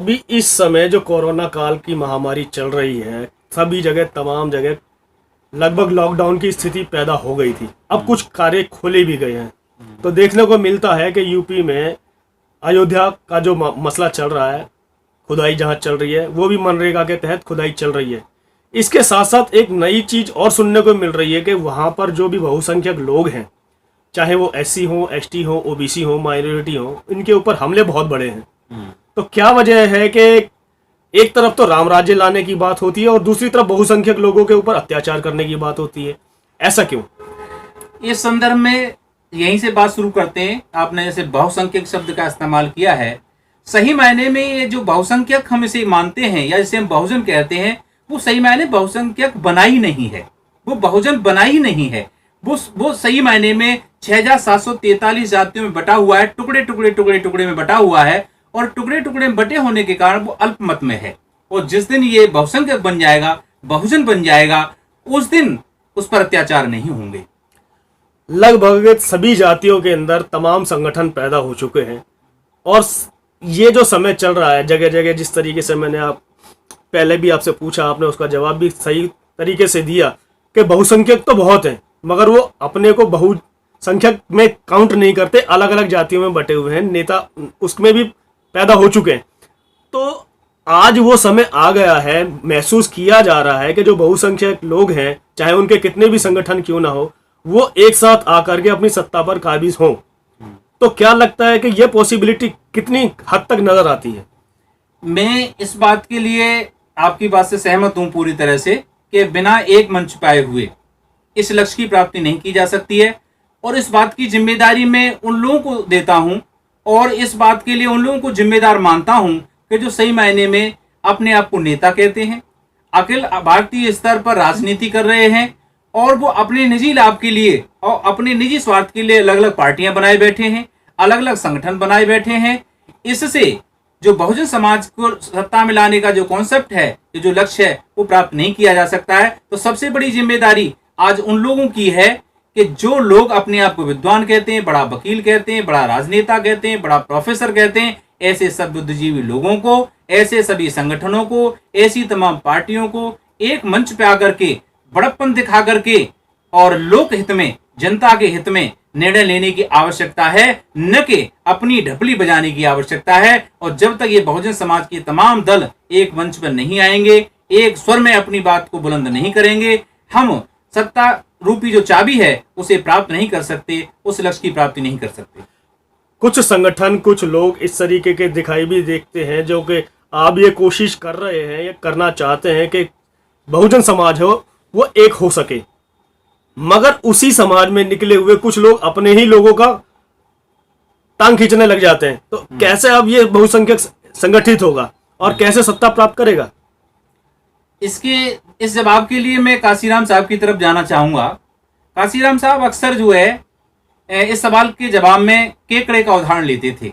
अभी इस समय जो कोरोना काल की महामारी चल रही है, सभी जगह तमाम जगह लगभग लॉकडाउन की स्थिति पैदा हो गई थी। अब कुछ कार्य खोले भी गए हैं। तो देखने को मिलता है कि यूपी में अयोध्या का जो मसला चल रहा है, खुदाई जहाँ चल रही है, वो भी मनरेगा के तहत खुदाई चल रही है। इसके साथ साथ एक नई चीज और सुनने को मिल रही है कि वहाँ पर जो भी बहुसंख्यक लोग हैं, चाहे वो एससी हो, एसटी हो, ओबीसी हो, माइनॉरिटी हो, इनके ऊपर हमले बहुत बड़े हैं। तो क्या वजह है कि एक तरफ तो राम राज्य लाने की बात होती है और दूसरी तरफ बहुसंख्यक लोगों के ऊपर अत्याचार करने की बात होती है? ऐसा क्यों? इस संदर्भ में यहीं से बात शुरू करते हैं। आपने जैसे बहुसंख्यक शब्द का इस्तेमाल किया है, सही मायने में ये जो बहुसंख्यक हम इसे मानते हैं या जिसे हम बहुजन कहते हैं, वो सही मायने बहुसंख्यक बना ही नहीं है, वो बहुजन बना ही नहीं है। वो सही मायने में 6743 जातियों में बटा हुआ है, टुकड़े टुकड़े टुकड़े टुकड़े में बटा हुआ है, और टुकड़े टुकड़े में बटे होने के कारण वो अल्पमत में है। और जिस दिन ये बहुसंख्यक बन जाएगा, बहुजन बन जाएगा, उस दिन उस पर अत्याचार नहीं होंगे। लगभग सभी जातियों के अंदर तमाम संगठन पैदा हो चुके हैं और ये जो समय चल रहा है जगह जगह, जिस तरीके से मैंने आप पहले भी आपसे पूछा, आपने उसका जवाब भी सही तरीके से दिया कि बहुसंख्यक तो बहुत हैं, मगर वो अपने को बहुसंख्यक में काउंट नहीं करते, अलग अलग जातियों में बटे हुए हैं, नेता उसमें भी पैदा हो चुके हैं। तो आज वो समय आ गया है, महसूस किया जा रहा है कि जो बहुसंख्यक लोग हैं, चाहे उनके कितने भी संगठन क्यों ना हो, वो एक साथ आकर के अपनी सत्ता पर काबिज हों। तो क्या लगता है कि ये पॉसिबिलिटी कितनी हद तक नजर आती है? मैं इस बात के लिए आपकी बात से सहमत हूं पूरी तरह से कि बिना एक मंच पाए हुए इस लक्ष्य की प्राप्ति नहीं की जा सकती है। और इस बात की जिम्मेदारी मैं उन लोगों को देता हूं और इस बात के लिए उन लोगों को जिम्मेदार मानता हूं कि जो सही मायने में अपने आप को नेता कहते हैं, अखिल भारतीय स्तर पर राजनीति कर रहे हैं और वो अपने निजी लाभ के लिए और अपने निजी स्वार्थ के लिए अलग अलग पार्टियां बनाए बैठे हैं, अलग अलग संगठन बनाए बैठे हैं। इससे जो बहुजन समाज को सत्ता में लाने का जो कॉन्सेप्ट है, जो लक्ष्य है, वो प्राप्त नहीं किया जा सकता है। तो सबसे बड़ी जिम्मेदारी आज उन लोगों की है कि जो लोग अपने आप को विद्वान कहते हैं, बड़ा वकील कहते हैं, बड़ा राजनेता कहते हैं, बड़ा प्रोफेसर कहते हैं, ऐसे सब बुद्धिजीवी लोगों को, ऐसे सभी संगठनों को, ऐसी तमाम पार्टियों को एक मंच पे आकर के बड़प्पन दिखा करके और लोक हित में, जनता के हित में निर्णय लेने की आवश्यकता है, न कि अपनी ढपली बजाने की आवश्यकता है। और जब तक ये बहुजन समाज के तमाम दल एक मंच पर नहीं आएंगे, एक स्वर में अपनी बात को बुलंद नहीं करेंगे, हम सत्ता रूपी जो चाबी है उसे प्राप्त नहीं कर सकते, उस लक्ष्य की प्राप्ति नहीं कर सकते। कुछ संगठन, कुछ लोग इस तरीके के दिखाई भी देखते हैं जो कि आप ये कोशिश कर रहे हैं या करना चाहते हैं कि बहुजन समाज हो वो एक हो सके, मगर उसी समाज में निकले हुए कुछ लोग अपने ही लोगों का टांग खींचने लग जाते हैं। तो कैसे अब ये बहुसंख्यक संगठित होगा और कैसे सत्ता प्राप्त करेगा? इस जवाब के लिए मैं काशीराम साहब की तरफ जाना चाहूंगा। काशीराम साहब अक्सर जो है इस सवाल के जवाब में केकड़े का उदाहरण लेते थे।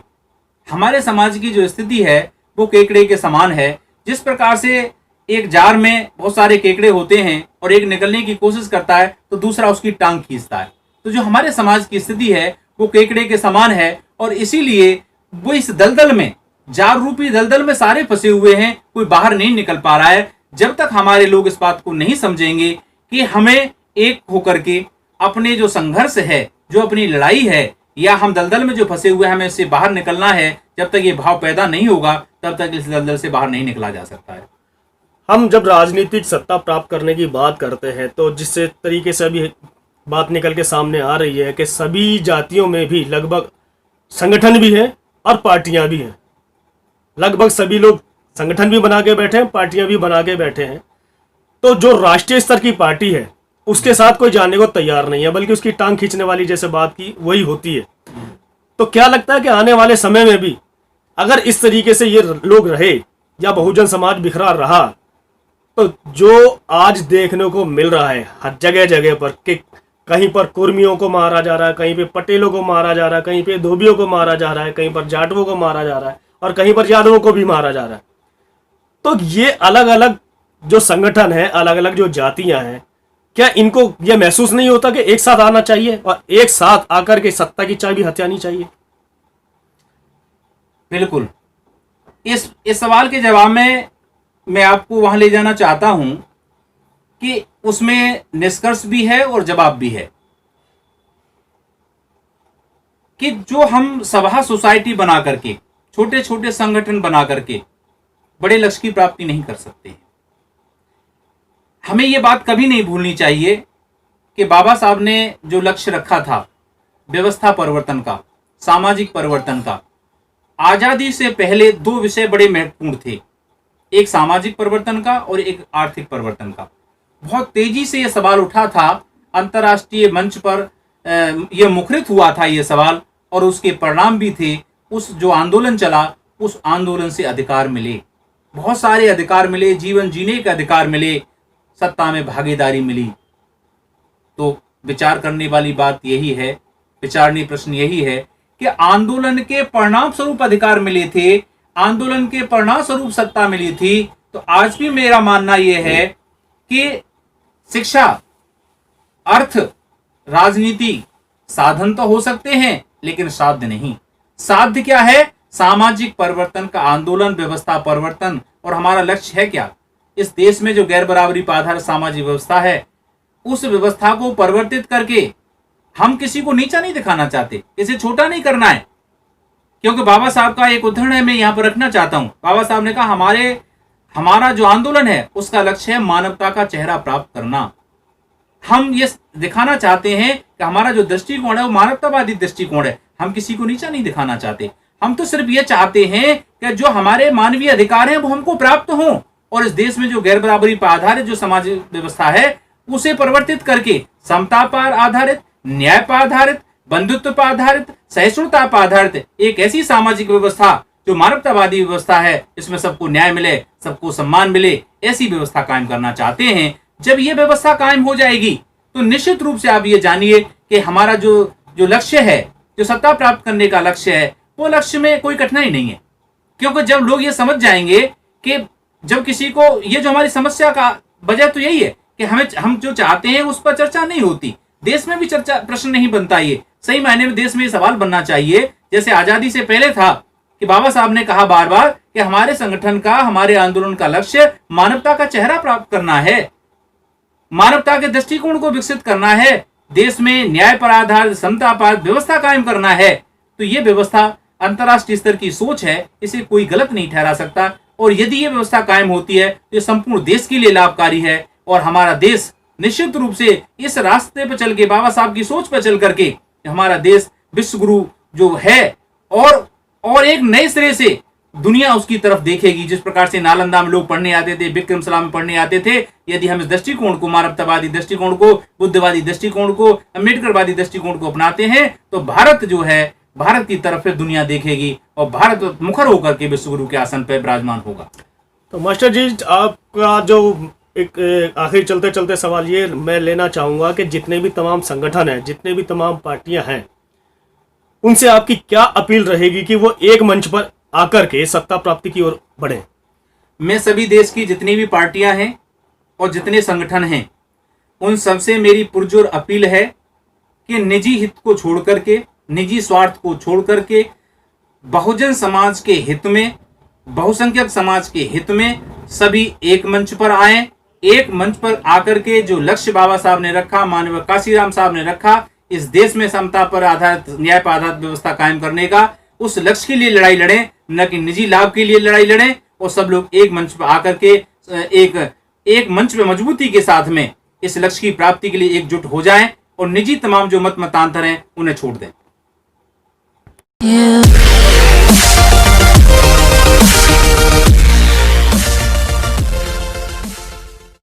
हमारे समाज की जो स्थिति है वो केकड़े के समान है। जिस प्रकार से एक जार में बहुत सारे केकड़े होते हैं और एक निकलने की कोशिश करता है तो दूसरा उसकी टांग खींचता है, तो जो हमारे समाज की स्थिति है वो केकड़े के समान है। और इसीलिए वो इस दलदल में, जार रूपी दलदल में सारे फंसे हुए हैं, कोई बाहर नहीं निकल पा रहा है। जब तक हमारे लोग इस बात को नहीं समझेंगे कि हमें एक होकर के अपने जो संघर्ष है, जो अपनी लड़ाई है, या हम दलदल में जो फंसे हुए हैं हमें इससे बाहर निकलना है, जब तक ये भाव पैदा नहीं होगा तब तक इस दलदल से बाहर नहीं निकला जा सकता है। हम जब राजनीतिक सत्ता प्राप्त करने की बात करते हैं तो जिस तरीके से अभी बात निकल के सामने आ रही है कि सभी जातियों में भी लगभग संगठन भी हैं और पार्टियां भी हैं, लगभग सभी लोग संगठन भी बना के बैठे हैं, पार्टियां भी बना के बैठे हैं। तो जो राष्ट्रीय स्तर की पार्टी है उसके साथ कोई जाने को तैयार नहीं है, बल्कि उसकी टांग खींचने वाली जैसे बात की वही होती है। तो क्या लगता है कि आने वाले समय में भी अगर इस तरीके से ये लोग रहे या बहुजन समाज बिखरा रहा, तो जो आज देखने को मिल रहा है हर जगह जगह पर कि कहीं पर कुर्मियों को मारा जा रहा है, कहीं पे पटेलों को मारा जा रहा है, कहीं पे धोबियों को मारा जा रहा है, कहीं पर जाटवों को मारा जा रहा है और कहीं पर यादवों को भी मारा जा रहा है, तो ये अलग अलग जो संगठन है, अलग अलग जो जातियां हैं, क्या इनको यह महसूस नहीं होता कि एक साथ आना चाहिए और एक साथ आकर के सत्ता की चाबी हथियानी चाहिए? बिल्कुल, इस सवाल के जवाब में मैं आपको वहां ले जाना चाहता हूं कि उसमें निष्कर्ष भी है और जवाब भी है कि जो हम सभा सोसाइटी बना करके, छोटे छोटे संगठन बना करके बड़े लक्ष्य की प्राप्ति नहीं कर सकते। हमें यह बात कभी नहीं भूलनी चाहिए कि बाबा साहब ने जो लक्ष्य रखा था व्यवस्था परिवर्तन का, सामाजिक परिवर्तन का, आजादी से पहले दो विषय बड़े महत्वपूर्ण थे, एक सामाजिक परिवर्तन का और एक आर्थिक परिवर्तन का। बहुत तेजी से यह सवाल उठा था, अंतर्राष्ट्रीय मंच पर यह मुखरित हुआ था यह सवाल, और उसके परिणाम भी थे। उस जो आंदोलन चला, उस आंदोलन से अधिकार मिले, बहुत सारे अधिकार मिले, जीवन जीने के अधिकार मिले, सत्ता में भागीदारी मिली। तो विचार करने वाली बात यही है, विचारणीय प्रश्न यही है कि आंदोलन के परिणाम स्वरूप अधिकार मिले थे, आंदोलन के परिणाम स्वरूप सत्ता मिली थी। तो आज भी मेरा मानना यह है कि शिक्षा, अर्थ, राजनीति साधन तो हो सकते हैं लेकिन साध्य नहीं। साध्य क्या है? सामाजिक परिवर्तन का आंदोलन, व्यवस्था परिवर्तन। और हमारा लक्ष्य है क्या? इस देश में जो गैर बराबरी पर आधारित सामाजिक व्यवस्था है, उस व्यवस्था को परिवर्तित करके हम किसी को नीचा नहीं दिखाना चाहते, इसे छोटा नहीं करना है। क्योंकि बाबा साहब का एक उदाहरण है, मैं यहां पर रखना चाहता हूं। बाबा साहब ने कहा हमारा जो आंदोलन है उसका लक्ष्य है मानवता का चेहरा प्राप्त करना। हम ये दिखाना चाहते हैं कि हमारा जो दृष्टिकोण है वो मानवतावादी दृष्टिकोण है। हम किसी को नीचा नहीं दिखाना चाहते, हम तो सिर्फ ये चाहते हैं कि जो हमारे मानवीय अधिकार हैं वो हमको प्राप्त हों, और इस देश में जो गैर बराबरी पर आधारित जो सामाजिक व्यवस्था है उसे परिवर्तित करके समता पर आधारित, न्याय पर आधारित, बंधुत्व पर आधारित, सहिष्णुता पर आधारित एक ऐसी सामाजिक व्यवस्था जो मानवतावादी व्यवस्था है, इसमें सबको न्याय मिले, सबको सम्मान मिले, ऐसी व्यवस्था कायम करना चाहते हैं। जब ये व्यवस्था कायम हो जाएगी तो निश्चित रूप से आप ये जानिए कि हमारा जो लक्ष्य है, जो सत्ता प्राप्त करने का लक्ष्य है, वो लक्ष्य में कोई कठिनाई नहीं है। क्योंकि जब लोग ये समझ जाएंगे कि जब किसी को, ये जो हमारी समस्या का वजह तो यही है कि हम जो चाहते हैं उस पर चर्चा नहीं होती, देश में भी चर्चा प्रश्न नहीं बनता। ये सही मायने में देश में ये सवाल बनना चाहिए, जैसे आजादी से पहले था कि बाबा साहब ने कहा बार बार कि हमारे संगठन का, हमारे आंदोलन का लक्ष्य मानवता का चेहरा प्राप्त करना है, मानवता के दृष्टिकोण को विकसित करना है, देश में न्याय पर आधारित, समता पर व्यवस्था कायम करना है। तो ये व्यवस्था अंतर्राष्ट्रीय स्तर की सोच है, इसे कोई गलत नहीं ठहरा सकता। और यदि ये व्यवस्था कायम होती है तो ये संपूर्ण देश के लिए लाभकारी है, और हमारा देश निश्चित रूप से इस रास्ते पर चल के, बाबा साहब की सोच पर चल करके, हमारा देश विश्व गुरु जो है और एक नए सिरे से दुनिया उसकी तरफ देखेगी। जिस प्रकार से नालंदा में लोग पढ़ने आते थे, विक्रमशिला में पढ़ने आते थे, यदि हम इस दृष्टिकोण को, मानवतावादी दृष्टिकोण को, बुद्धवादी दृष्टिकोण को, अम्बेडकरवादी दृष्टिकोण को अपनाते हैं, तो भारत जो है, भारत की तरफ फिर दुनिया देखेगी और भारत मुखर होकर के विश्व गुरु के आसन पर विराजमान होगा। तो मास्टर जी, आपका जो एक आखिर चलते चलते सवाल ये मैं लेना चाहूँगा कि जितने भी तमाम संगठन हैं, जितने भी तमाम पार्टियां हैं, उनसे आपकी क्या अपील रहेगी कि वो एक मंच पर आकर के सत्ता प्राप्ति की ओर बढ़े? मैं सभी देश की जितनी भी पार्टियां हैं और जितने संगठन हैं, उन सबसे मेरी पुरजोर अपील है कि निजी हित को छोड़ करके, निजी स्वार्थ को छोड़ करके, बहुजन समाज के हित में, बहुसंख्यक समाज के हित में सभी एक मंच पर आए। एक मंच पर आकर के जो लक्ष्य बाबा साहब ने रखा, माननीय काशीराम साहब ने रखा, इस देश में समता पर आधारित, न्याय पर आधारित व्यवस्था कायम करने का, उस लक्ष्य के लिए लड़ाई लड़ें, न कि निजी लाभ के लिए लड़ाई लड़ें। और सब लोग एक मंच पर आकर के एक मंच पे मजबूती के साथ में इस लक्ष्य की प्राप्ति के लिए एकजुट हो जाएं और निजी तमाम जो मतांतर हैं उन्हें छोड़ दें।